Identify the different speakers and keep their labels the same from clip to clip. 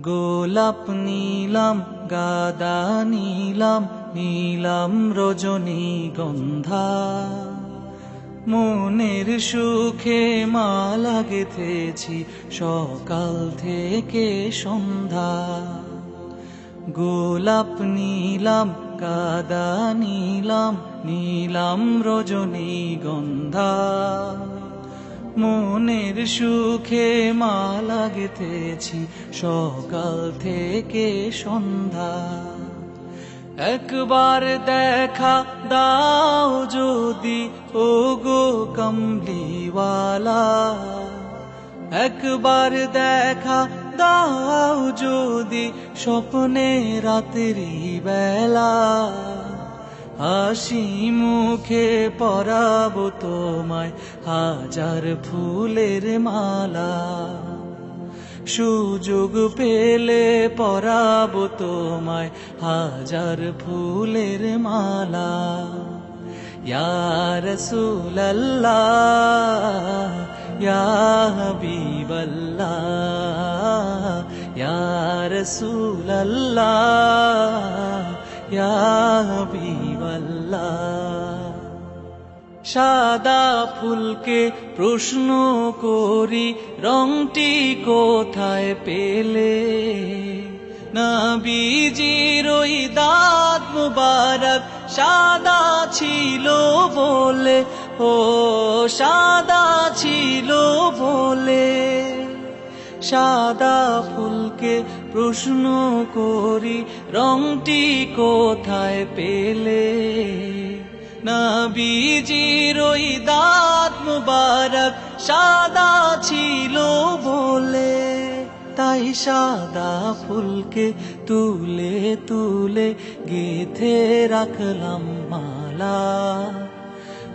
Speaker 1: গোলাপ নীলাম গাদা নীলাম নীলাম রজনীগন্ধা, মনের সুখে মালা গেঁথেছি সকাল থেকে সন্ধ্যা। গোলাপ নীলাম গাদা নীলাম নীলাম রজনীগন্ধা, মনের সুখে মালা গেঁথেছি সকাল থেকে সন্ধ্যা। একবার দেখা দাও যদি ওগো কমলিওয়ালা, একবার দেখা দাও যদি স্বপ্নে রাত্রি বেলা, হাসি মুখে পরাবো তোমায় হাজার ফুলের মালা। সুযোগ পেলে পরাবো তোমায় হাজার ফুলের মালা। ইয়া রাসূলুল্লাহ ইয়া হাবিবাল্লাহ, ইয়া রাসূলুল্লাহ ইয়া হাবিবাল্লাহ। সাদা ফুলকে প্রশ্ন করি রংটি কোথায় পেলে, নবীজির ওই দাঁত মুবারক সাদা ছিল বলে, ও সাদা ছিল বলে। সাদা ফুলকে প্রশ্ন করি রংটি কোথায় পেলে, নবীজির ওই দাঁত মুবারক সাদা ছিল বলে। তাই সাদা ফুলকে তুলে তুলে গেঁথে রাখলাম মালা,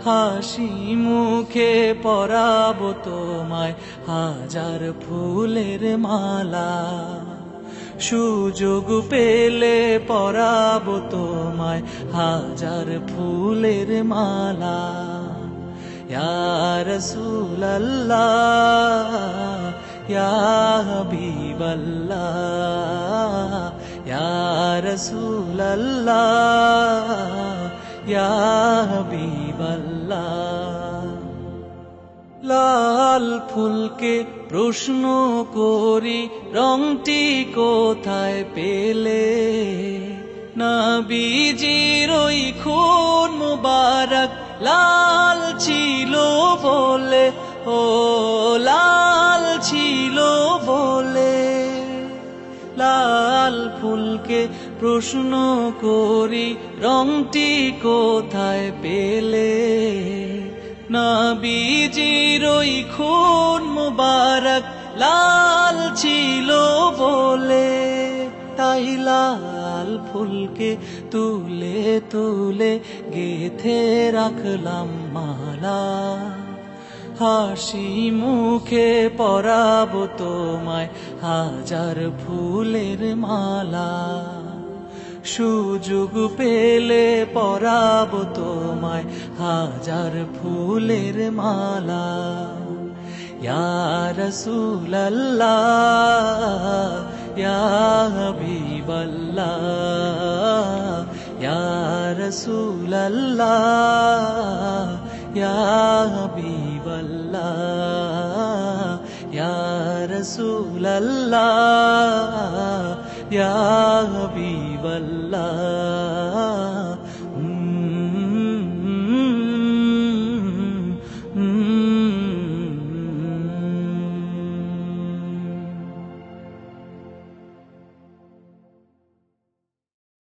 Speaker 1: হাসি মুখে পরাবো তোমায় হাজার ফুলের মালা। সুযোগ পেলে পরাবো তোমায় হাজার ফুলের মালা। ইয়া রাসূলুল্লাহ ইয়া হাবিবাল্লাহ, ইয়া রাসূলুল্লাহ ইয়া হাবিবাল্লাহ। লাল ফুলকে প্রশ্ন করি রংটি কোথায় পেলে, নবীজির ওই খুন মুবারক লাল ছিল বলে, ও লাল ছিল বলে। লাল ফুলকে প্রশ্ন করি রংটি কোথায় পেলে, নবীজির ওই খুন মুবারক লাল ছিল বলে। তাই লাল ফুলকে তুলে তুলে গেঁথে রাখলাম মালা, হাসি মুখে পরাবো তোমায় হাজার ফুলের মালা। সুযোগ পেলে পরাবো তোমায় হাজার ফুলের মালা। ইয়া রাসূলুল্লাহ ইয়া হাবিবাল্লাহ, ইয়া রাসূলুল্লাহ ইয়া হাবিবাল্লাহ, ইয়া রাসূলুল্লাহ ইয়া হাবিবাল্লাহ।